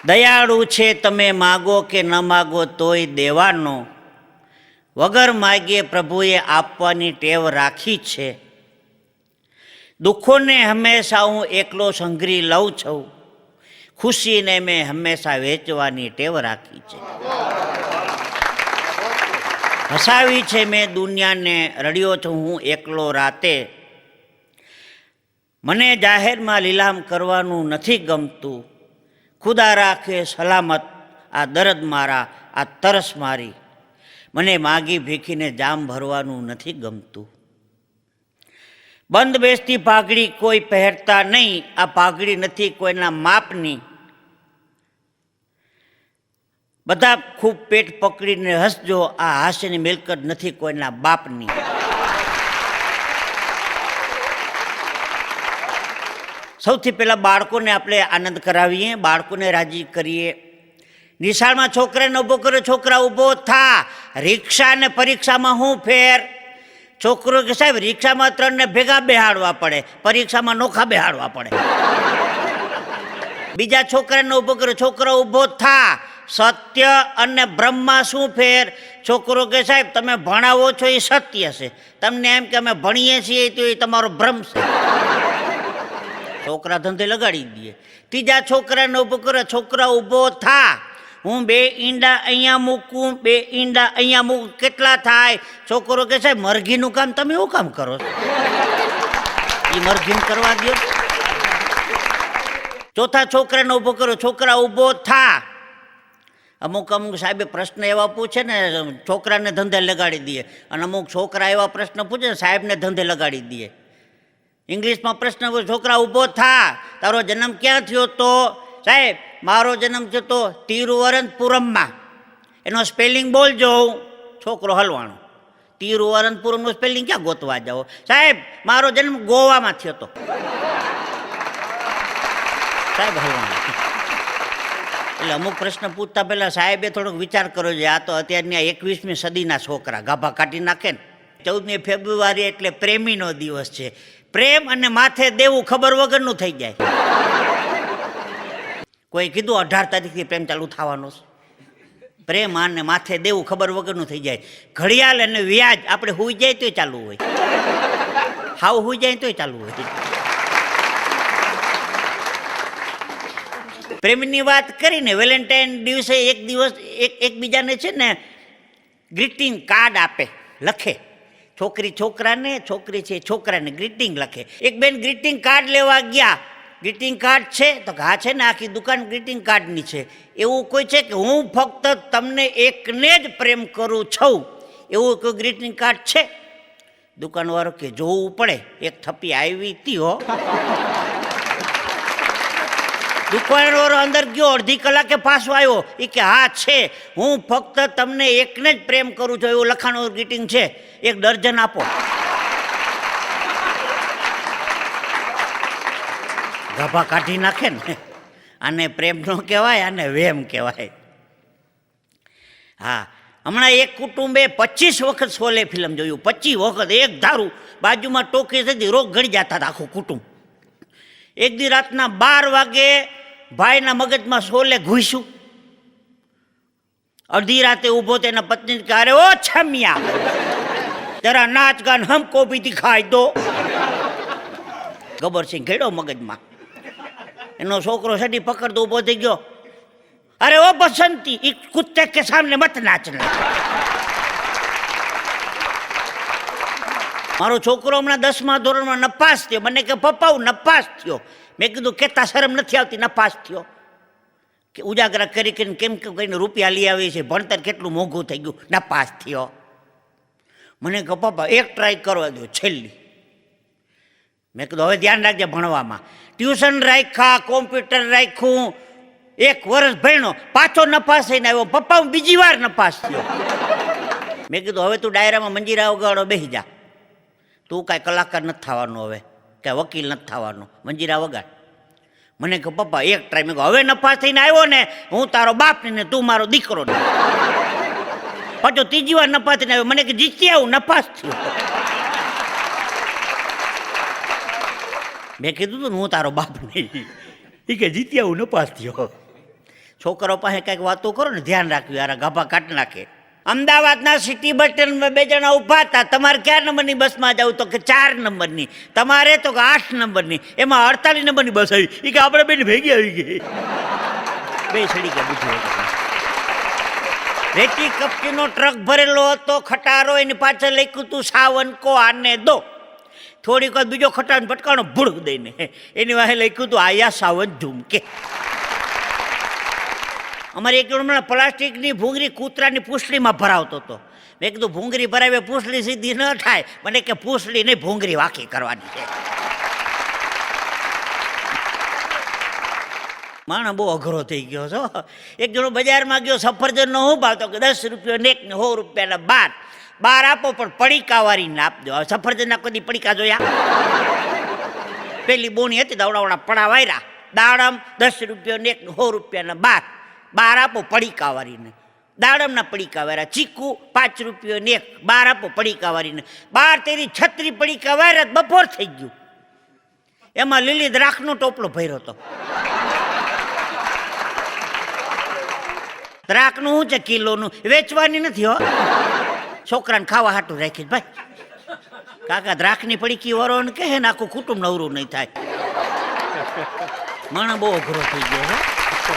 દયાળુ છે તમે માગો કે ન માગો તોય દેવાનો, વગર માગીએ પ્રભુએ આપવાની ટેવ રાખી છે. દુઃખોને હંમેશા હું એકલો સંઘરી લઉં છું, ખુશીને મેં હંમેશા વેચવાની ટેવ રાખી છે. હસાવી છે મેં દુનિયાને, રડ્યો છું હું એકલો રાતે. મને જાહેરમાં લીલામ કરવાનું નથી ગમતું, ખુદા રાખે સલામત આ દર્દ મારા, આ તરસ મારી. મને માગી ભીખીને જામ ભરવાનું નથી ગમતું. બંધ બેસતી પાઘડી કોઈ પહેરતા નહીં, આ પાઘડી નથી કોઈના માપની. બધા ખૂબ પેટ પકડીને હસજો, આ હાસ્યની મિલકત નથી કોઈના બાપની. સૌથી પહેલાં બાળકોને આપણે આનંદ કરાવીએ, બાળકોને રાજી કરીએ. નિશાળમાં છોકરાને ઊભો કર્યો, છોકરા ઊભો થા. રિક્ષા ને પરીક્ષામાં શું ફેર? છોકરો કે સાહેબ રિક્ષામાં 3 ને ભેગા બેહાડવા પડે, પરીક્ષામાં નોખા બેહાડવા પડે. બીજા છોકરાને ઊભો કર્યો, છોકરો ઊભો થા. સત્ય અને બ્રહ્મમાં શું ફેર? છોકરો કે સાહેબ તમે ભણાવો છો એ સત્ય છે, તમને એમ કે અમે ભણીએ છીએ તો એ તમારો ભ્રમ છે. છોકરા ધંધે લગાડી દઈએ. ત્રીજા છોકરાને ઊભો કર્યો, છોકરા ઊભો થા. હું 2 ઈંડા અહીંયા મૂકું, 2 ઈંડા અહીંયા મૂકું, કેટલા થાય? છોકરો કે સાહેબ મરઘીનું કામ તમે એવું કામ કરો છો, એ મરઘીને કરવા દો. ચોથા છોકરાને ઊભો કર્યો, છોકરા ઊભો થા. અમુક સાહેબે પ્રશ્ન એવા પૂછે ને છોકરાને ધંધે લગાડી દઈએ, અને અમુક છોકરા એવા પ્રશ્ન પૂછે ને સાહેબને ધંધે લગાડી દઈએ. ઇંગ્લિશમાં પ્રશ્ન પૂછે, છોકરા ઊભો થા. તારો જન્મ ક્યાં થયો? તો સાહેબ મારો જન્મ થયો તો તિરુવનંતપુરમમાં. એનો સ્પેલિંગ બોલજો. છોકરો હલવાણો. તિરુવનંતપુરમનું સ્પેલિંગ ક્યાં ગોતવા જાઓ? સાહેબ મારો જન્મ ગોવામાં થયો તો. સાહેબ હલવાણો. એટલે અમુક પ્રશ્ન પૂછતા પહેલાં સાહેબે થોડોક વિચાર કર્યો છે. આ તો અત્યારની 21મી સદીના છોકરા ગાભા કાઢી નાખે ને. 14મી ફેબ્રુઆરી એટલે પ્રેમીનો દિવસ છે. પ્રેમ અને માથે દેવું ખબર વગરનું થઈ જાય. કોઈ કીધું 18 તારીખથી પ્રેમ ચાલુ થવાનો છે. પ્રેમ અને માથે દેવું ખબર વગરનું થઈ જાય. ઘડિયાળ અને વ્યાજ આપણે હુઈ જાય તોય ચાલુ હોય, હાવ હુઈ જાય તોય ચાલુ હોય. પ્રેમની વાત કરીને વેલેન્ટાઇન દિવસે એક દિવસ એકબીજાને છે ને ગ્રીટિંગ કાર્ડ આપે, લખે. છોકરી છોકરાને, છોકરી છે છોકરાને ગ્રીટિંગ લખે. એક બેન ગ્રીટિંગ કાર્ડ લેવા ગયા. ગ્રીટિંગ કાર્ડ છે તો હા છે ને, આખી દુકાન ગ્રીટિંગ કાર્ડની છે. એવું કોઈ છે કે હું ફક્ત તમને એકને જ પ્રેમ કરું છું, એવું કોઈ ગ્રીટિંગ કાર્ડ છે? દુકાનવાળો કે જોવું પડે. એક થપ્પી આવી હતી હો. દુકાનવાળો અંદર ગયો, અડધી કલાકે પાછો આવ્યો. એ કે હા છે, હું ફક્ત તમને એકને જ પ્રેમ કરું છું એવું લખાણું ગ્રીટિંગ છે, 1 દર્જન આપો. ગાભા કાઢી નાખે ને. આને પ્રેમ ન કહેવાય, આને વેમ કહેવાય. હા, હમણાં એક કુટુંબે 25 વખત શોલે ફિલ્મ જોયું. 25 વખત એક ધારું. બાજુમાં ટોકી હતી, રોગ ગળી જતા હતા આખું કુટુંબ. એક દી રાતના 12 વાગે ભાઈના મગજમાં શોલે ઘૂસ્યું. અડધી રાતે ઊભો તો એના પત્ની કે અરે ઓ છમિયા, જરા નાચ ગાન હમકો ભી દિખાઈ દો. ગબ્બરસિંહ ઘેડો મગજમાં. એનો છોકરો સડી પકડતો ઊભો થઈ ગયો. અરે ઓ બસંતી, ઈ કુત્તે કે સામને મત નાચના. મારો છોકરો હમણાં 10મા ધોરણમાં નપાસ થયો. મને કે પપ્પા હું નપાસ થયો. મેં કીધું કેતા શરમ નથી આવતી નપાસ થયો? કે ઉજાગરા કરી કરીને કેમ કહીને રૂપિયા લઈ આવી છે, ભણતર કેટલું મોંઘું થઈ ગયું, નપાસ થયો. મને કહે પપ્પા એક ટ્રાય કરવા દો છેલ્લી. મેં કીધું હવે ધ્યાન રાખજે ભણવામાં. ટ્યુશન રાખ્યા, કોમ્પ્યુટર રાખ્યું, 1 વર્ષ ભણ્યો, પાછો નપાસ થઈને આવ્યો. પપ્પા હું બીજી વાર નપાસ થયો. મેં કીધું હવે તું ડાયરામાં મંજીરા વગાડો બેસી જા. તું કાંઈ કલાકાર નથી થવાનું, હવે કાંઈ વકીલ નથી થવાનું, મંજીરા વગાડ. મને કહે પપ્પા એક ટ્રાય. મેં કહું હવે નપાસ થઈને આવ્યો ને, હું તારો બાપ ને તું મારો દીકરો ને. પાછો 3જી વાર નપાસ થઈને આવ્યો. મને કે જીતી આવું, નપાસ થયો. મેં કીધું તું હું તારો બાપ નહીં. એ કે જીતી આવું, નપાસ થયો. છોકરો પાસે કંઈક વાતો કરો ને ધ્યાન રાખ્યું યાર ગાભા કાઢી નાખે. અમદાવાદના સિટી બસ સ્ટેન્ડમાં 2 જણા ઊભા હતા. તમારે કયા નંબરની બસમાં જવું? તો કે 4 નંબરની. તમારે તો કે 8 નંબરની. એમાં 48 નંબરની બસ આવી. એ કે આપણે બેન ભેગી આવી ગઈ. બે સડી ગયા બુદ્ધિ. રેતી કપચીનો ટ્રક ભરેલો હતો, ખટારો એની પાછળ લખ્યું હતું સાવન કો આને દો. થોડીક વાર બીજો ખટારો પટકાનો ભૂડ દઈને એની વાહે લખ્યું હતું આયા સાવન ઝુમકે. અમારે એક જણ પ્લાસ્ટિકની ભૂંગળી કૂતરાની પૂંછડીમાં ભરાવતો હતો. મેં કીધું ભૂંગળી ભરાવે પૂંછડી સીધી ન થાય. મને કે પૂંછડી નહીં ભૂંગળી વાંકી કરવાની છે. માણસ બહુ અઘરો થઈ ગયો છો. એક જણો બજારમાં ગયો, સફરજનનો હું ભાવ? તો કે 10 રૂપિયા ને 1 ને 100 રૂપિયાના 12 આપો પણ પડીકા વાળીને આપજો. હવે સફરજનના કોઈ પડીકા જોયા? પેલી બોની હતી દાવડાવડા પડા વાયરા. દાડમ 10 રૂપિયા ને 1 ને 100 રૂપિયાના 12 આપો પડીકા વાળીને. દાડમના પડીકા વાળા. ચીકુ 5 રૂપિયા ને 1, 12 આપો પડીકા વાળીને. 12 તેરી 36 પડીકા વાળા. બપોર થઈ ગયું. એમાં લીલી દ્રાક્ષનો ટોપલો ભર્યો હતો. દ્રાક્ષનું શું છે કિલોનું? વેચવાની નથી હો, છોકરાને ખાવા હાટું રાખી. ભાઈ કાકા દ્રાક્ષની પડીકી વરો ને કહે ને આખું કુટુંબ નવરું નહીં થાય. માણસ બહુ અઘરો થઈ ગયો છે.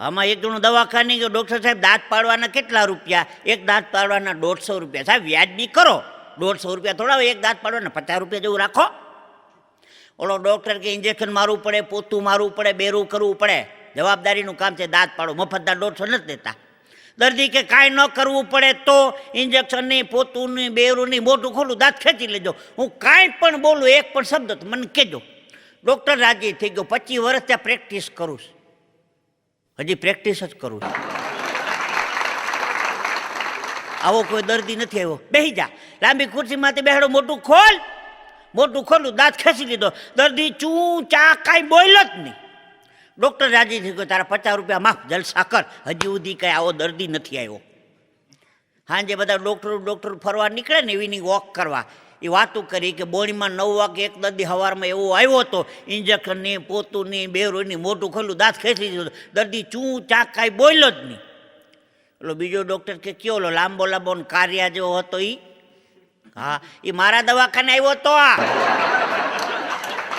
આમાં એક જણો દવાખાને ગયો. ડૉક્ટર સાહેબ દાંત પાડવાના કેટલા રૂપિયા? એક દાંત પાડવાના 150 રૂપિયા. સાહેબ વ્યાજબી કરો, 150 રૂપિયા થોડા હોય. એક દાંત પાડવાના 50 રૂપિયા જેવું રાખો. ઓલો ડૉક્ટર કે ઇન્જેક્શન મારવું પડે, પોતું મારવું પડે, બેરું કરવું પડે. જવાબદારીનું કામ છે દાંત પાડો. મફતના 150 નથી દેતા. દર્દી કે કાંઈ ન કરવું પડે તો ઇન્જેક્શનની, પોતુંની, બેરુંની મોઢું ખોલું, દાંત ખેંચી લેજો. હું કાંઈ પણ બોલું, એક પણ શબ્દ તો મને કહેજો. ડૉક્ટર રાજી થઈ ગયો. 25 વર્ષ ત્યાં પ્રેક્ટિસ કરું છું. હજી પ્રેક્ટિસ જ કરું છું. આવો કોઈ દર્દી નથી આવ્યો. બેસી જા. લાંબી ખુરશીમાંથી બેહાડો. મોટું ખોલ. મોટું ખોલું, દાંત ખેંચી લીધો. દર્દી ચૂ ચા કાંઈ બોલ્યો જ નહીં. ડૉક્ટર રાજી થઈ ગયો. તારા 50 રૂપિયા માફ, જલસા કર. હજી સુધી કાંઈ આવો દર્દી નથી આવ્યો. સાંજે બધા ડૉક્ટર ફરવા નીકળે ને એવી વોક કરવા. એ વાતું કરી કે બોણીમાં 9 વાગે એક દર્દી સવારમાં એવો આવ્યો હતો. ઇન્જેક્શનની, પોતુની, બેરોની મોટું ખોલું, દાંત ખેંચી દીધું. દર્દી ચૂ ચા કાંઈ બોલ્યો જ નહીં. ઓલો બીજો ડૉક્ટર કે કયો? ઓલો લાંબો લાંબો કાર્યા જેવો હતો એ? હા, એ મારા દવાખાને આવ્યો તો. આ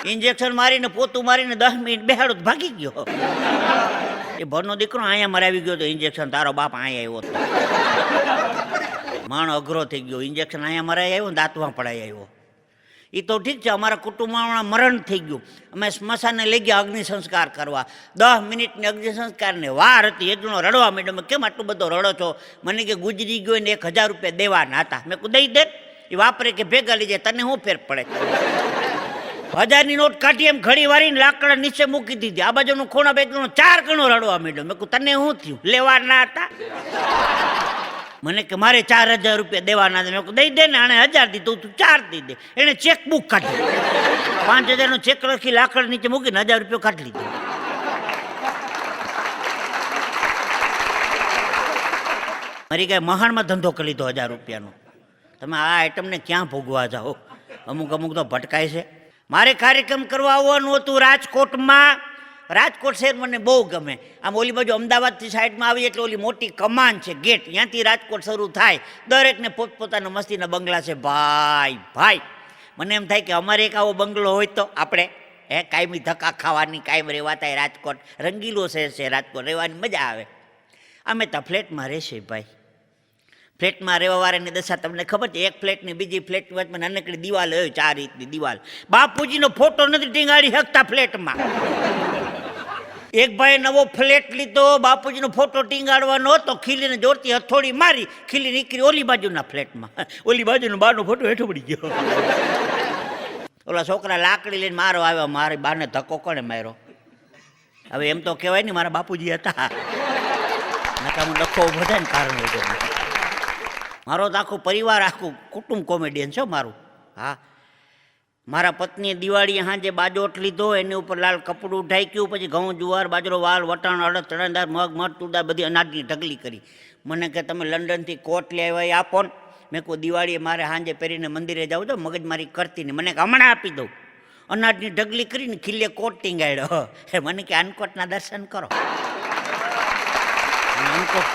ઇન્જેક્શન મારીને પોતું મારીને 10 મિનિટ બેહાડો તો ભાગી ગયો. એ ભરનો દીકરો અહીંયા મારે આવી ગયો તો ઇન્જેક્શન તારો બાપ અહીંયા આવ્યો હતો. માણસ અઘરો થઈ ગયો. ઇન્જેક્શન અહીંયા મારે આવ્યો ને દાંતમાં પડાઈ આવ્યો. એ તો ઠીક છે, અમારા કુટુંબમાં મરણ થઈ ગયું. અમે સ્મશાને લઈ ગયા અગ્નિ સંસ્કાર કરવા. 10 મિનિટની અગ્નિ સંસ્કારની વાર હતી. એક જણો રડવા માંડ્યો. કેમ આટલું બધો રડો છો? મને કે ગુજરી ગયો ને 1000 રૂપિયા દેવાના હતા. મેં કહું દઈ દે. એ વાપરે કે ભેગા લઈ જાય, તને શું ફેર પડે? 1000ની નોટ કાઢી એમ ઘડી વારીને લાકડા નીચે મૂકી દીધી. આ બાજુનું ખૂણા બે જણો 4 ગણો રડવા માંડ્યો. મેં કહું તને શું થયું? લેવાના હતા? મને કે મારે 4000 રૂપિયા દેવાના. મેં કહું દઈ દે ને. આણે 1000 દીધું, તું 4 દઈ દે. એને ચેકબુક કાઢી 5000નો ચેક લખી લાકડા નીચે મૂકીને 1000 રૂપિયા કાઢી લીધો. મારી કાંઈ મહાણમાં ધંધો કરી લીધો 1000 રૂપિયાનો. તમે આ આઈટમને ક્યાં ભોગવા જાઓ? અમુક તો ભટકાય છે. મારે કાર્યક્રમ કરવા આવવાનું હતું રાજકોટમાં. રાજકોટ શહેર મને બહુ ગમે. આમ ઓલી બાજુ અમદાવાદથી સાઈડમાં આવી એટલે ઓલી મોટી કમાન છે, ગેટ, ત્યાંથી રાજકોટ શરૂ થાય. દરેકને પોતપોતાના મસ્તીના બંગલા છે. ભાઈ મને એમ થાય કે અમારે એક આવો બંગલો હોય તો આપણે કાયમી ધક્કા ખાવાની, કાયમ રહેવાતા. રાજકોટ રંગીલો શહેર છે. રાજકોટ રહેવાની મજા આવે. અમે તો ફ્લેટમાં રહેશે ભાઈ. ફ્લેટમાં રહેવાવાળાની દશા તમને ખબર છે? એક ફ્લેટની બીજી ફ્લેટની વચમાં નાનકડી દિવાલ હોય, 4 ઇંચની દિવાલ. બાપુજીનો ફોટો નથી ટીંગાડી શકતા ફ્લેટમાં. એક ભાઈ નવો ફ્લેટ લીધો, બાપુજીનો ફોટો ટીંગાડવાનો હતો. ખીલીને જોરથી હથોડી મારી, ખીલી નીકળી ઓલી બાજુના ફ્લેટમાં. ઓલી બાજુનો બારનો ફોટો હેઠો પડી ગયો. ઓલા છોકરા લાકડી લઈને મારો આવ્યો. મારી બાને ધક્કો કોણે માર્યો? હવે એમ તો કહેવાય ને મારા બાપુજી હતા. નકામો ડખો ઉભો થાય ને કારણ વગર. મારો તો આખું પરિવાર, આખું કુટુંબ કોમેડિયન છે મારું. હા, મારા પત્નીએ દિવાળીએ સાંજે બાજોટ લીધો. એની ઉપર લાલ કપડું ઢાંક્યું. પછી ઘઉં, જુવાર, બાજરો, વાલ, વટાણ, અડદ, ચણાદાર, મગ, મઠ, તુરદાર બધી અનાજની ઢગલી કરી. મને કે તમે લંડનથી કોટ લઈ આવ્યા આપો ને. મેં કહું દિવાળીએ મારે સાંજે પહેરીને મંદિરે જાઉં તો મગજમારી કરતી નહીં. મને કે હમણાં આપી દઉં. અનાજની ઢગલી કરીને ખીલે કોટ ટીંગાડ્યો. મને કે અનકોટના દર્શન કરો. અનકોટ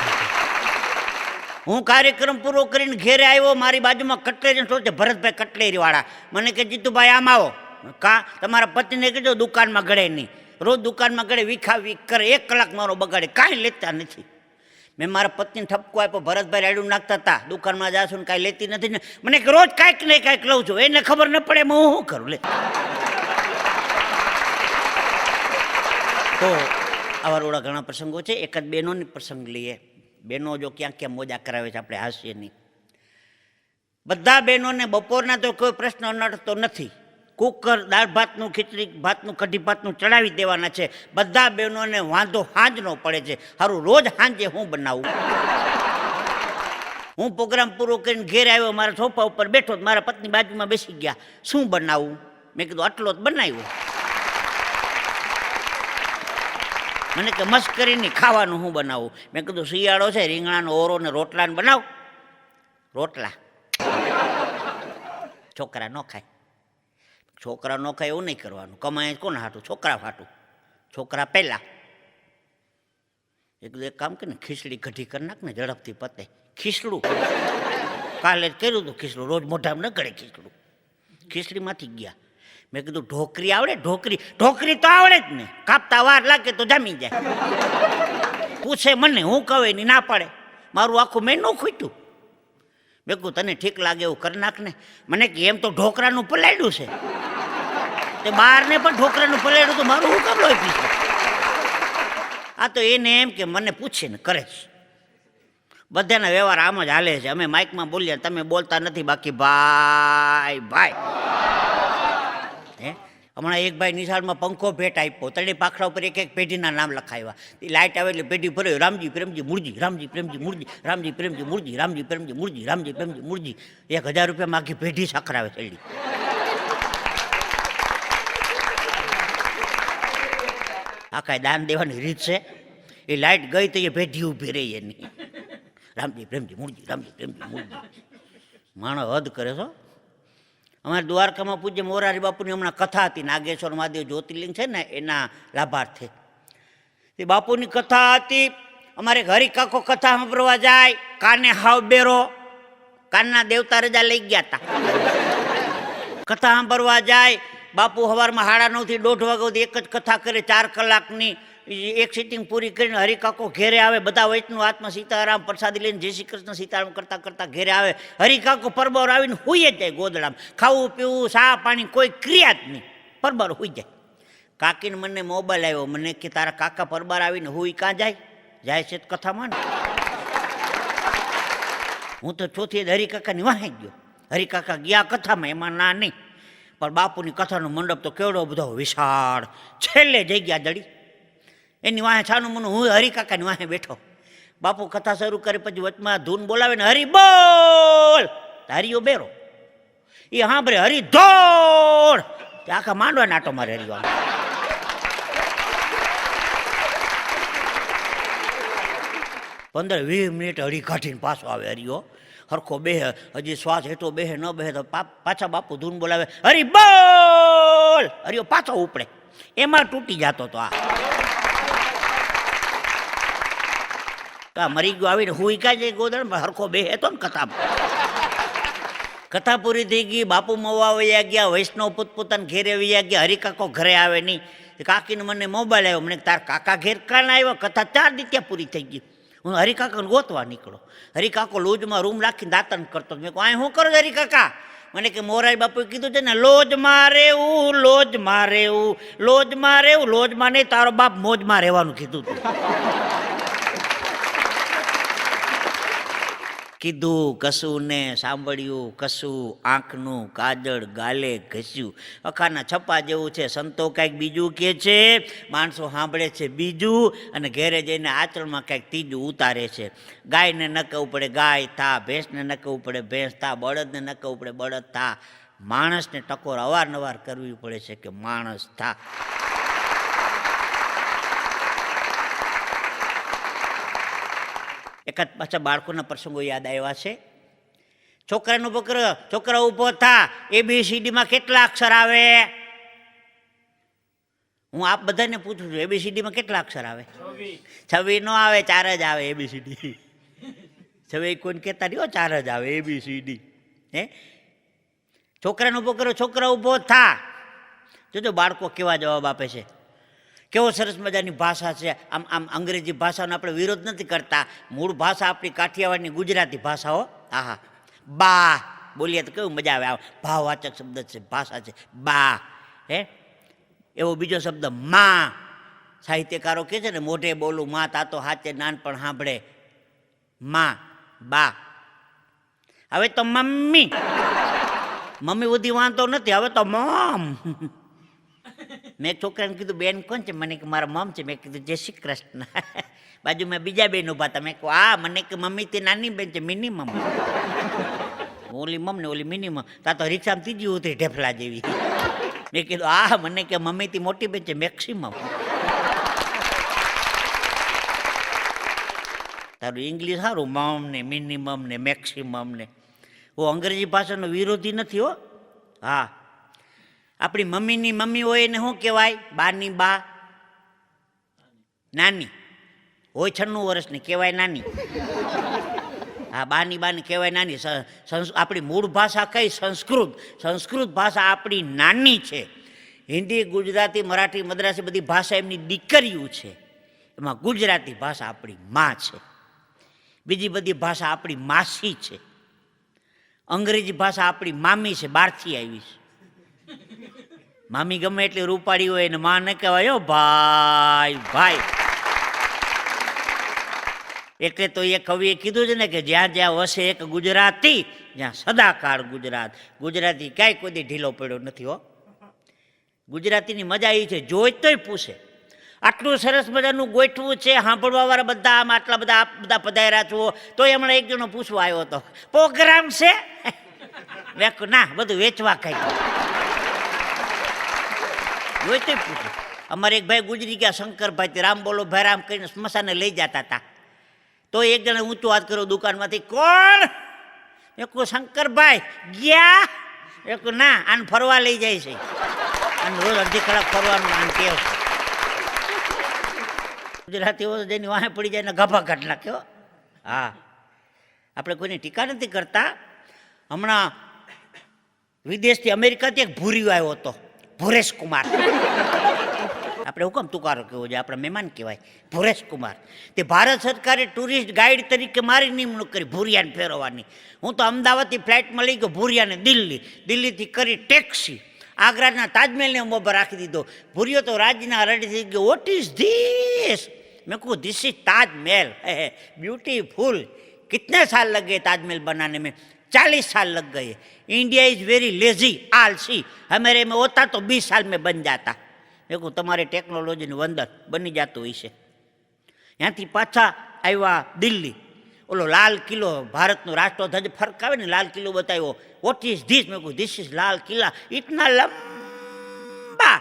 હું કાર્યક્રમ પૂરો કરીને ઘેરે આવ્યો. મારી બાજુમાં કટલેરી છે ભરતભાઈ કટલેરી વાળા. મને કે જીતુભાઈ આમ આવો. કા તમારા પતિને કીધો દુકાનમાં ગળે નહીં. રોજ દુકાનમાં ગળે વીખા વીખ કરે. 1 કલાક મારો બગાડે, કાંઈ લેતા નથી. મેં મારા પત્નીને ઠપકો આપ્યો. ભરતભાઈ રાયડું નાખતા હતા, દુકાનમાં જાશું ને કાંઈ લેતી નથી ને. મને કે રોજ કાંઈક ને કાંઈક લઉં છું. એને ખબર ન પડે હું શું કરું લે. તો આવા રોડા ઘણા પ્રસંગો છે. એક જ બહેનોની પ્રસંગ લઈએ. બહેનો જો ક્યાં ક્યાં મોજા કરાવે છે આપણે હાસ્ય નહીં. બધા બહેનોને બપોરના તો કોઈ પ્રશ્ન નડતો નથી. કુકર દાળ ભાતનું, ખીચડી ભાતનું, કઢી ભાતનું ચડાવી દેવાના છે. બધા બહેનોને વાંધો સાંજનો પડે છે. સારું રોજ સાંજે હું બનાવું. હું પ્રોગ્રામ પૂરો કરીને ઘેર આવ્યો, મારા સોફા ઉપર બેઠો, મારા પત્ની બાજુમાં બેસી ગયા. શું બનાવું? મેં કીધું આટલો જ બનાવ્યો. મને કે મસ્કરીની ખાવાનું હું બનાવું? મેં કીધું શિયાળો છે, રીંગણાનો ઓરો ને રોટલા બનાવ. રોટલા છોકરા ન ખાય. છોકરા ન ખાય એવું નહીં કરવાનું. કમાય કોને હાટું? છોકરા હાટું. છોકરા પહેલાં. એક કામ કરીને ખીચડી કઢી કરી નાખ ને, ઝડપથી પતે. ખીચડું કાલે જ કર્યું હતું. ખીચડું રોજ મોઢામાં ન ગળે ખીચડું. ખીચડીમાંથી ગયા. મેં કીધું ઢોકરી આવડે? ઢોકરી તો આવડે જ ને. કાપતા વાર લાગે તો જામી જાય. પૂછે મને, હું કહે ની ના પાડે. મારું આખું મેનુ ખૂટ્યું. મેં કીધું તને ઠીક લાગે એવું કરી નાખ ને. મને કે એમ તો ઢોકરાનું પલાળ્યું છે. તે બહારને પણ ઢોકરાનું પલાળ્યું તો મારું હું કામ લોહી પીશું? આ તો એને એમ કે મને પૂછે ને કરે છે. બધાના વ્યવહાર આમ જ હાલે છે. અમે માઇકમાં બોલીએ, તમે બોલતા નથી. બાકી ભાઈ ભાઈ હમણાં એક ભાઈ નિશાળમાં પંખો ભેટ આપ્યો. તળે પાખડા ઉપર એક એક પેઢીના નામ લખાવ્યા. એ લાઇટ આવે એટલે પેઢી ભર્યો. રામજી પ્રેમજી મૂળજી, રામજી પ્રેમજી મૂળજી, રામજી પ્રેમજી મૂળજી, રામજી પ્રેમજી મૂળજી, રામજી પ્રેમજી મૂળજી. 1000 રૂપિયામાં આખી પેઢી સખરાવે છેલ્લી. આ કાંઈ દાન દેવાની રીત છે? એ લાઇટ ગઈ તો એ પેઢી ઊભી રહી એની. રામજી પ્રેમજી મૂળજી, રામજી પ્રેમજી મૂળજી. માણસ હદ કરે છો. અમારે દ્વારકામાં પૂજ્ય મોરારી બાપુની હમણાં કથા હતી. નાગેશ્વર મહાદેવ જ્યોતિર્લિંગ છે ને, એના લાભાર્થે એ બાપુની કથા હતી. અમારે હરિકાકો કથા સાંભળવા જાય. કાને હાવ બેરો, કાનના દેવતા રજા લઈ ગયા હતા. કથા સાંભળવા જાય. બાપુ સવારમાં 9:30 થી 1:30 વાગ્યા સુધી એક જ કથા કરે, 4 કલાકની. એક સિટિંગ પૂરી કરીને હરિકાકો ઘેરે આવે. બધા વૈષ્ણવ આત્મા સીતારામ પ્રસાદી લઈને જય શ્રી કૃષ્ણ સીતારામ કરતા કરતા ઘેરે આવે. હરિકાકો પરબર આવીને હુઈ જ જાય ગોદડામાં. ખાવું પીવું ચા પાણી કોઈ ક્રિયા જ નહીં. પરબર હુઈ જાય. કાકીને મને મોબાઈલ આવ્યો. મને કે તારા કાકા પરબાર આવીને હુઈ કાં જાય છે કથામાં ને. હું તો ચોથી હરિકાકાની વાહે ગયો. હરિકાકા ગયા કથામાં, એમાં ના નહીં. પણ બાપુની કથાનો મંડપ તો કેવડો બધો વિશાળ. છેલ્લે જગ્યા દડી. એની વાહે છાનું મનું હું હરિકાકાની વાહે બેઠો. બાપુ કથા શરૂ કરી પછી વચમાં ધૂન બોલાવે ને, હરિ બોલ. હરિયો બેરો એ સાંભળે, હરિ ધોળ. આખા માંડવા નાટો મારે હરિયો. 15-20 મિનિટ હરી કાઢીને પાછો આવે હરિયો. હરખો બેહે, હજી શ્વાસ હેઠો બેહે ન બેહે તો પાછા બાપુ ધૂન બોલાવે, હરિ બોલ. હરિયો પાછો ઉપડે. એમાં તૂટી જતો તો આ મરી ગયો. આવીને હુઈ કા જાય ગોદણ હરખો બેહે તો ને કથામાં. કથા પૂરી થઈ ગઈ. બાપુ મવા વયા ગયા. વૈષ્ણવ પોતપોતાના ઘેરે વયા ગયા. હરિકાકો ઘરે આવે નહીં. કાકીને મને મોબાઈલ આવ્યો. મને તાર કાકા ઘેર કાન આવ્યો. કથા 4 દી ત્યાં પૂરી થઈ ગઈ. હું હરિકાકાને ગોતવા નીકળો. હરિકાકો લોજમાં રૂમ રાખીને દાંતન કરતો. મેં કહું આ શું કરો હરિકાકા? મને કે મોરારી બાપુએ કીધું છે ને, લોજમાં રહેવું, લોજમાં રહેવું, લોજમાં રહેવું. લોજમાં નહીં, તારો બાપ મોજમાં રહેવાનું કીધું તું. કીધું કશું ને સાંભળ્યું કશું. આંખનું કાજળ ગાલે ઘસ્યું. અખાના છપ્પા જેવું છે. સંતો કંઈક બીજું કહે છે, માણસો સાંભળે છે બીજું, અને ઘેરે જઈને આચરણમાં કંઈક ત્રીજું ઉતારે છે. ગાયને ન કહેવું પડે ગાય થા, ભેંસને ન કહેવું પડે ભેંસ થા, બળદને ન કહેવું પડે બળદ થા. માણસને ટકોર અવારનવાર કરવી પડે છે કે માણસ થા. એકાદ પાછા બાળકોના પ્રસંગો યાદ આવ્યા છે. છોકરા ઊભો થા. ABCDમાં કેટલા અક્ષર આવે? હું આપ બધાને પૂછું છું, એબીસીડીમાં કેટલા અક્ષર આવે? 26 નો આવે, 4 જ આવે એબીસીડી. 26 કોઈને કહેતા નહીં, 4 જ આવે એબીસીડી. હે, છોકરાને ઊભો કરો, છોકરા ઊભો થા. જોજો બાળકો કેવા જવાબ આપે છે. કેવો સરસ મજાની ભાષા છે. આમ આમ અંગ્રેજી ભાષાનો આપણે વિરોધ નથી કરતા, મૂળ ભાષા આપણી કાઠિયાવાડની ગુજરાતી ભાષાઓ. આહા, બા બોલીએ તો કેવું મજા આવે. ભાવવાચક શબ્દ છે, ભાષા છે બા. હે, એવો બીજો શબ્દ માં. સાહિત્યકારો કહે છે ને, મોઢે બોલું માં તાતો હાચે નાનપણ સાંભળે. માં, બા. હવે તો મમ્મી. મમ્મી બધી વાંધો નથી, હવે તો મમ. મેં છોકરાને કીધું બેન કોણ છે? મને કે મારા મમ છે. મેં કીધું જય શ્રી કૃષ્ણ. બાજુમાં બીજા બેન ઉભા હતા. મેં કહું મને કે મમ્મી તે નાની બેન છે, મિનિમમ. ઓલી મમ ને ઓલી મિનિમમ. તા તો રિક્ષામાં ત્રીજી ઉતરી ઢેફલા જેવી. મેં કીધું મને કે મમ્મી થી મોટી બેન છે, મેક્સિમમ. તારું ઇંગ્લિશ સારું, મમ ને મિનિમમ ને મેક્સિમમ ને. હું અંગ્રેજી ભાષાનો વિરોધી નથી હો. હા, આપણી મમ્મીની મમ્મી હોય એને શું કહેવાય? બાની બા. નાની હોય 96 વર્ષની કહેવાય નાની. હા, બાની બાની કહેવાય નાની. આપણી મૂળ ભાષા કઈ? સંસ્કૃત. સંસ્કૃત ભાષા આપણી નાની છે. હિન્દી, ગુજરાતી, મરાઠી, મદ્રાસી બધી ભાષા એમની દીકરીઓ છે. એમાં ગુજરાતી ભાષા આપણી માં છે. બીજી બધી ભાષા આપણી માસી છે. અંગ્રેજી ભાષા આપણી મામી છે, બહારથી આવી છે. મામી ગમે એટલી રૂપાળી હોય ને માં ન કહેવાય હો ભાઈ. ભાઈ એટલે તો એ કવિએ કીધું છે ને કે જ્યાં જ્યાં વસે એક ગુજરાતી, જ્યાં સદાકાળ ગુજરાત. ગુજરાતી ક્યાંય કોઈ ઢીલો પડ્યો નથી હો. ગુજરાતીની મજા એ છે, જોઈ તોય પૂછે. આટલું સરસ મજાનું ગોઠવું છે, સાંભળવા વાળા બધા આમ આટલા બધા પધાર્યા છો. તો હમણાં એક જણો પૂછવા આવ્યો હતો, પ્રોગ્રામ છે? ના, બધું વેચવા ખાઈ. જોઈ તો પૂછે. અમારે એક ભાઈ ગુજરી ગયા, શંકરભાઈ, રામ બોલો ભાઈ રામ કરીને સ્મશાને લઈ જતા હતા. તો એક જણે ઊંચો હાથ કર્યો દુકાનમાંથી, કોણ? મેં કહું શંકરભાઈ ગયા. મેં કહું ના, આને ફરવા લઈ જાય છે. અને રોજ અડધી કલાક ફરવાનું આને કેવ છે. ગુજરાતીઓ જેની વાહે પડી જાય ને ગભા કાઢ નાખ્યો. હા, આપણે કોઈની ટીકા નથી કરતા. હમણાં વિદેશથી અમેરિકાથી એક ભૂરીયો આવ્યો હતો, ભુરેશ કુમાર. આપણે હુકમ તુકારો કહેવો જોઈએ, આપણા મહેમાન કહેવાય ભુરેશ કુમાર. તે ભારત સરકારે ટુરિસ્ટ ગાઈડ તરીકે મારી નિમણૂક કરી ભૂરિયાને ફેરવવાની. હું તો અમદાવાદથી ફ્લાઇટમાં લઈ ગયો ભૂરિયાને દિલ્હી. દિલ્હીથી કરી ટેક્સી આગ્રાના તાજમહેલને ઊભો રાખી દીધો. ભૂરિયો તો રાજના રડી થઈ ગયો. Vote is this? મેં કહું ધીસ ઇઝ ताजमहल, ब्यूटीफुल. कितने साल लग गए ताजमहल बनाने में? 40 साल लग गए. इंडिया इज वेरी लेजी, आलसी. हमारे में होता तो 20 साल में बन जाता. देखो તમારે ટેકનોલોજીનું વંદન બની જતું હોય છે. ત્યાંથી પાછા આવ્યા દિલ્હી. ઓલો લાલ કિલ્લો, ભારતનો રાષ્ટ્રધ્વજ ફરક આવે ને, લાલ કિલ્લો બતાવ્યો. Vote is this? મેં કહું ધીસ ઇઝ लाल किला. इतना लंबा.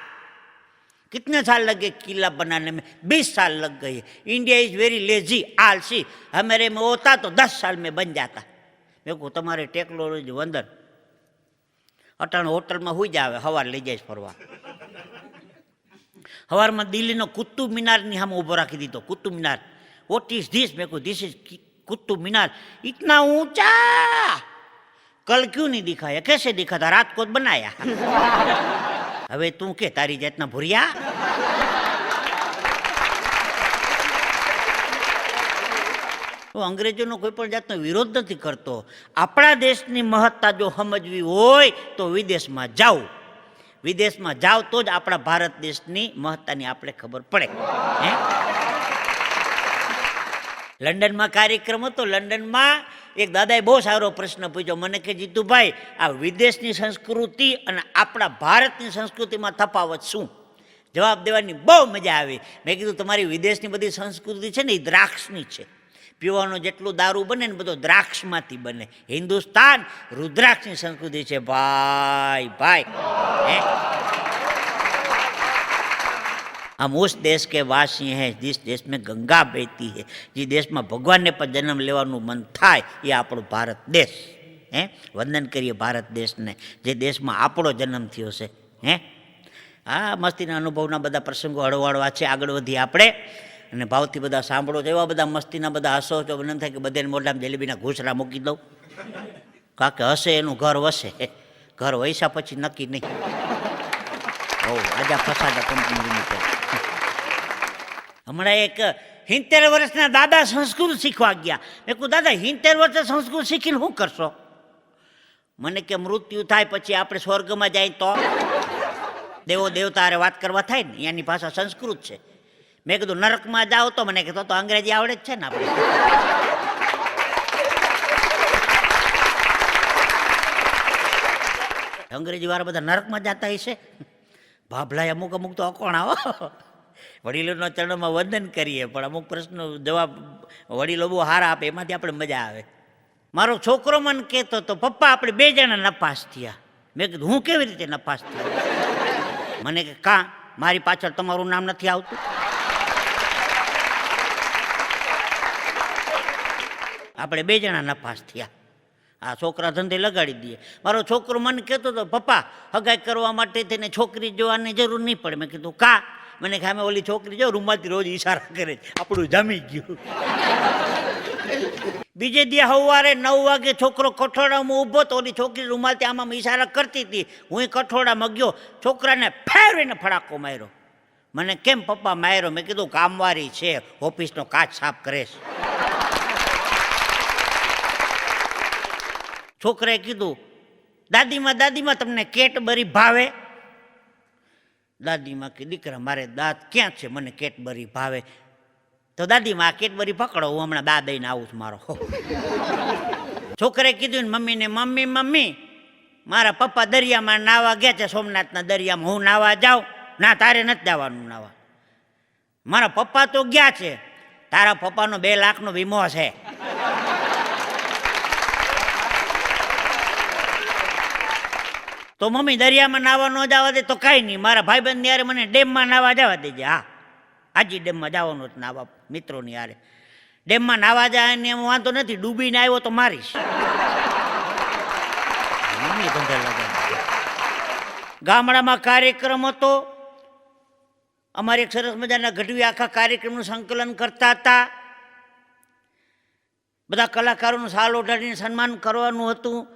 कितने साल लगे किला बनाने में? 20 साल लग गए. इंडिया इज वेरी लेजी, आलसी. हमारे में होता तो 10 साल में बन जाता. મેં કહું તમારે ટેકનોલોજી વંદન. અટાણ હોટલમાં હોઈ જાવે, સવાર લઈ જાય ફરવા. સવારમાં દિલ્હીનો કુતુબ મિનારની સામે ઊભો રાખી દીધો. Qutub Minar. What is this? મેં કહું ધીસ ઇઝ કુતુબ મિનાર. इतना ऊंचा कल क्यों नहीं दिखाया? कैसे दिखा था? रात को बनाया. હવે તું કે તારી જાતના ભૂરિયા. હું અંગ્રેજોનો કોઈ પણ જાતનો વિરોધ નથી કરતો. આપણા દેશની મહત્તા જો સમજવી હોય તો વિદેશમાં જાઓ. વિદેશમાં જાઓ તો જ આપણા ભારત દેશની મહત્તાની આપણે ખબર પડે. હે, લંડનમાં કાર્યક્રમ હતો. લંડનમાં એક દાદાએ બહુ સારો પ્રશ્ન પૂછ્યો મને કે જીતુભાઈ, આ વિદેશની સંસ્કૃતિ અને આપણા ભારતની સંસ્કૃતિમાં તફાવત શું? જવાબ દેવાની બહુ મજા આવી. મેં કીધું તમારી વિદેશની બધી સંસ્કૃતિ છે ને એ દ્રાક્ષની છે. પીવાનો જેટલું દારૂ બને ને બધો દ્રાક્ષમાંથી બને. હિન્દુસ્તાન રુદ્રાક્ષની સંસ્કૃતિ છે ભાઈ. ભાઈ हम उस देश के वासी हैं जिस देश में गंगा बहती है. જે દેશમાં ભગવાનને પણ જન્મ લેવાનું મન થાય એ આપણો ભારત દેશ. હે, વંદન કરીએ ભારત દેશને, જે દેશમાં આપણો જન્મ થયો છે. હે, હા, મસ્તીના અનુભવના બધા પ્રસંગો હળવાળવા છે. આગળ વધી આપણે અને ભાવથી બધા સાંભળો છો. એવા બધા મસ્તીના બધા હસો છો, મને એમ થાય કે બધાને મોઢામાં જલેબીના ઘૂસરા મૂકી દઉં. કારણ કે હશે એનું ઘર વસે, ઘર વૈસા પછી નક્કી નહીં. આજા ફસાદા કંપની લિમિટેડ. હમણાં એક 70 વર્ષના દાદા સંસ્કૃત શીખવા ગયા. મેં કહું દાદા 70 વર્ષે સંસ્કૃત શીખીને શું કરશો? મને કે મૃત્યુ થાય પછી આપણે સ્વર્ગમાં જાય તો દેવો દેવતા હારે વાત કરવા થાય ને, એની ભાષા સંસ્કૃત છે. મેં કીધું નરકમાં જાઓ તો મને કહેતો તો અંગ્રેજી આવડે જ છે ને આપણે. અંગ્રેજી વાળા બધા નરકમાં જતા હશે. ભાભલાય અમુક અમુક તો અકોણ આવો, વડીલોના ચરણોમાં વંદન કરીએ, પણ અમુક પ્રશ્નો જવાબ વડીલો બહુ સારા આપે, એમાંથી આપણે મજા આવે. મારો છોકરો મને કહેતો તો પપ્પા આપણે 2 જણા નપાસ થયા. મેં કીધું હું કેવી રીતે નપાસ થયો? મને કે કાં મારી પાછળ તમારું નામ નથી આવતું? આપણે 2 જણા નપાસ થયા. આ છોકરા ધંધે લગાડી દઈએ. મારો છોકરો મને કહેતો હતો પપ્પા હગાઈ કરવા માટે તેને છોકરી જોવાની જરૂર નહીં પડે. મેં કીધું કા? મને ખામે ઓલી છોકરી જો રૂમાલથી રોજ ઈશારા કરે, આપણું જામી ગયું. બીજે દી સવારે 9 વાગે છોકરો કઠોળામાં ઊભો તો ઓલી છોકરી રૂમાલથી આમાં ઈશારા કરતી હતી. હું કઠોળામાં ગયો, છોકરાને ફેરવીને ફડાકો માર્યો. મને કેમ પપ્પા માર્યો? મેં કીધું કામવાળી છે, ઓફિસનો કાચ સાફ કરે છે. છોકરાએ કીધું દાદીમાં દાદીમાં તમને કેટબરી ભાવે? દાદીમાં કે દીકરા મારે દાંત ક્યાં છે, મને કેટબરી ભાવે. તો દાદીમાં આ કેટબરી પકડો, હું હમણાં દા દઈને આવું છું મારો. છોકરાએ કીધું ને મમ્મીને મમ્મી મમ્મી મારા પપ્પા દરિયામાં નાવા ગયા છે, સોમનાથના દરિયામાં, હું નાવા જાઉં? ના તારે નથી જવાનું નાવા. મારા પપ્પા તો ગયા છે, તારા પપ્પાનો 2 લાખનો વીમો છે. તો મમ્મી દરિયામાં નાવા ન જવા દે તો કાંઈ નહીં, મારા ભાઈબંધની યારે મને ડેમમાં નાવા જવા દેજે. હા હાજી ડેમમાં જવાનું જ નાવા મિત્રોની યારે. ડેમમાં નાવા જાય ને એમ વાંધો નથી, ડૂબીને આવ્યો તો મારીશ. મમ્મી ધંધા લગાવી. ગામડામાં કાર્યક્રમ હતો, અમારે એક સરસ મજાના ગઢવી આખા કાર્યક્રમનું સંકલન કરતા હતા. બધા કલાકારોનું શાલ ઓઢાડીને સન્માન કરવાનું હતું.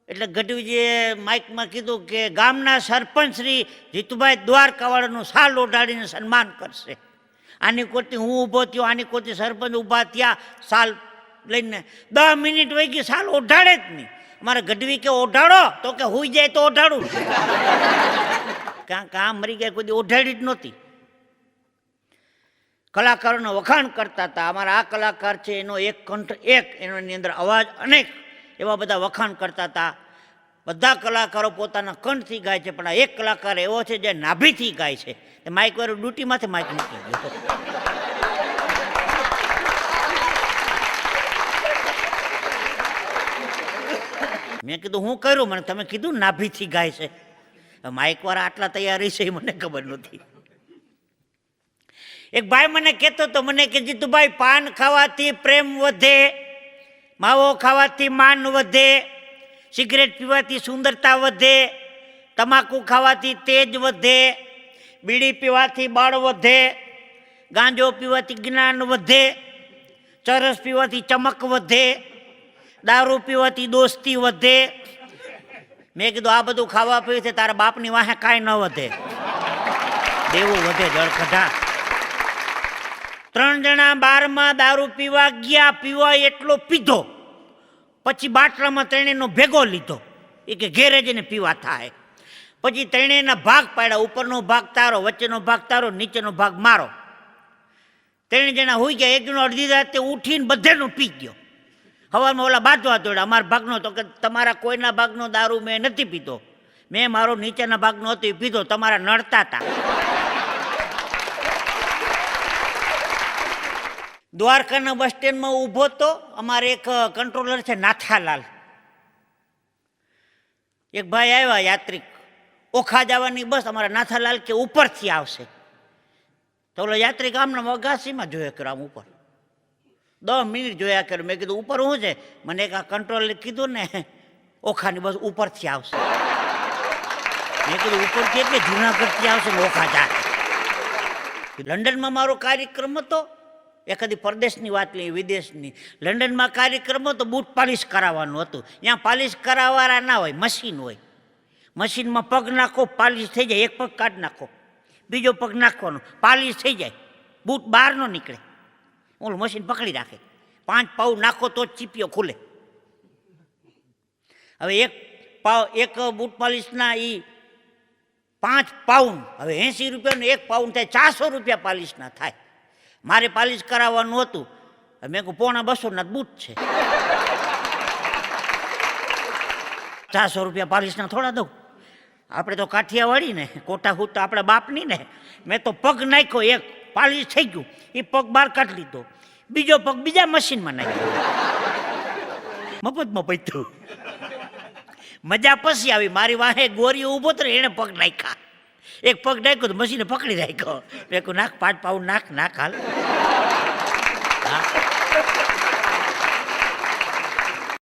એટલે ગઢવીજીએ માઇકમાં કીધું કે ગામના સરપંચ શ્રી જીતુભાઈ દ્વારકાવાળાનું શાલ ઓઢાડીને સન્માન કરશે. આની કોરથી હું ઊભો થયો, આની કોરથી સરપંચ ઊભા થયા શાલ લઈને. 10 મિનિટ વહી ગઈ, શાલ ઓઢાડે જ નહીં. અમારે ગઢવી કે ઓઢાડો, તો કે હુઈ જાય તો ઓઢાડું. ક્યાં કામ મરી ગયા, કોઈ ઓઢાડી જ નહોતી. કલાકારોનો વખાણ કરતા હતા. અમારા આ કલાકાર છે, એનો એક કંઠ એક, એની અંદર અવાજ અનેક, એવા બધા વખાણ કરતા હતા. બધા કલાકારો પોતાના કંઠથી ગાય છે, પણ આ એક કલાકાર એવો છે જે નાભીથી ગાય છે. એ માઇક વાળું ડ્યુટીમાંથી માઇક મૂકી ગયો. મેં કીધું હું કર્યું? મને તમે કીધું નાભીથી ગાય છે. માઇક વાળા આટલા તૈયારી છે મને ખબર નથી. એક ભાઈ મને કહેતો તો, મને કે જીતુભાઈ પાન ખાવાથી પ્રેમ વધે, માવો ખાવાથી માન વધે, સિગરેટ પીવાથી સુંદરતા વધે, તમાકુ ખાવાથી તેજ વધે, બીડી પીવાથી બળ વધે, ગાંજો પીવાથી જ્ઞાન વધે, ચરસ પીવાથી ચમક વધે, દારૂ પીવાથી દોસ્તી વધે. મેં કીધું આ બધું ખાવા પીવાથી તારા બાપની વાહે કાંઈ ન વધે, દેવું વધે જળખઢા. 3 જણા બારમાં દારૂ પીવા ગયા, પીવા એટલો પીધો, પછી બાટલામાં 3નો ભેગો લીધો. એ કે ઘેરે જઈને પીવા થાય. પછી 3ના ભાગ પાડ્યા, ઉપરનો ભાગ તારો, વચ્ચેનો ભાગ તારો, નીચેનો ભાગ મારો. 3 જણા હોઈ ગયા. 1 જણો અડધી રાતે ઉઠીને બધેનો પી ગયો. હવામાં ઓલા બાજવા દોડ્યા, અમારા ભાગનો. તો કે તમારા કોઈના ભાગનો દારૂ મેં નથી પીધો, મેં મારો નીચેના ભાગનો હતો એ પીધો, તમારા નડતા હતા. દ્વારકાના બસ સ્ટેન્ડમાં ઊભો તો અમારે એક કંટ્રોલર છે નાથાલાલ. એક ભાઈ આવ્યા યાત્રિક, ઓખા જવાની બસ, અમારા નાથાલાલ કે ઉપરથી આવશે. તો ઓલો યાત્રિક આમને અગાસીમાં જોયા કર્યો, આમ ઉપર 10 મિનિટ જોયા કર્યો. મેં કીધું ઉપર શું છે? મને એક આ કંટ્રોલરે કીધું ને ઓખાની બસ ઉપરથી આવશે. મેં કીધું ઉપરથી એટલે જુનાગઢથી આવશે ને ઓખા જા. લંડનમાં મારો કાર્યક્રમ હતો, એખાદી પરદેશની વાત લઈ, વિદેશની. લંડનમાં કાર્યક્રમ હતો, બૂટ પાલિશ કરાવવાનું હતું. ત્યાં પાલિશ કરાવવાળા ના હોય, મશીન હોય. મશીનમાં પગ નાખો, પાલિશ થઈ જાય. એક પગ કાઢી નાખો, બીજો પગ નાખવાનો, પાલિશ થઈ જાય, બૂટ બહાર ન નીકળે. ઓલું મશીન પકડી રાખે. 5 પાઉ નાખો તો જ ચીપિયો ખુલે. હવે એક બૂટ પાલિશના એ 5 પાઉન્ડ, હવે 80 રૂપિયાનું 1 પાઉન્ડ થાય, 400 રૂપિયા પાલિશના થાય. મારે પાલિશ કરાવવાનું હતું. મેં કહું 125 ના બૂટ છે, 400 રૂપિયા પાલિશના થોડા દઉં? આપણે તો કાઠિયાવાડી ને, કોટા હૂટ તો આપણા બાપની ને. મેં તો પગ નાખ્યો, એક પાલિશ થઈ ગયું, એ પગ બહાર કાઢી લીધો, બીજો પગ બીજા મશીનમાં નાખ્યો, મફતમાં પૈતું. મજા પછી આવી. મારી વાહે ગોરીઓ ઊભો તો એને પગ નાખ્યા, એક પગ નાખ્યો તો મશીને પકડી રાખ્યો. મેં કહું નાખ 5 પાઉન્ડ નાખ હાલ. હા.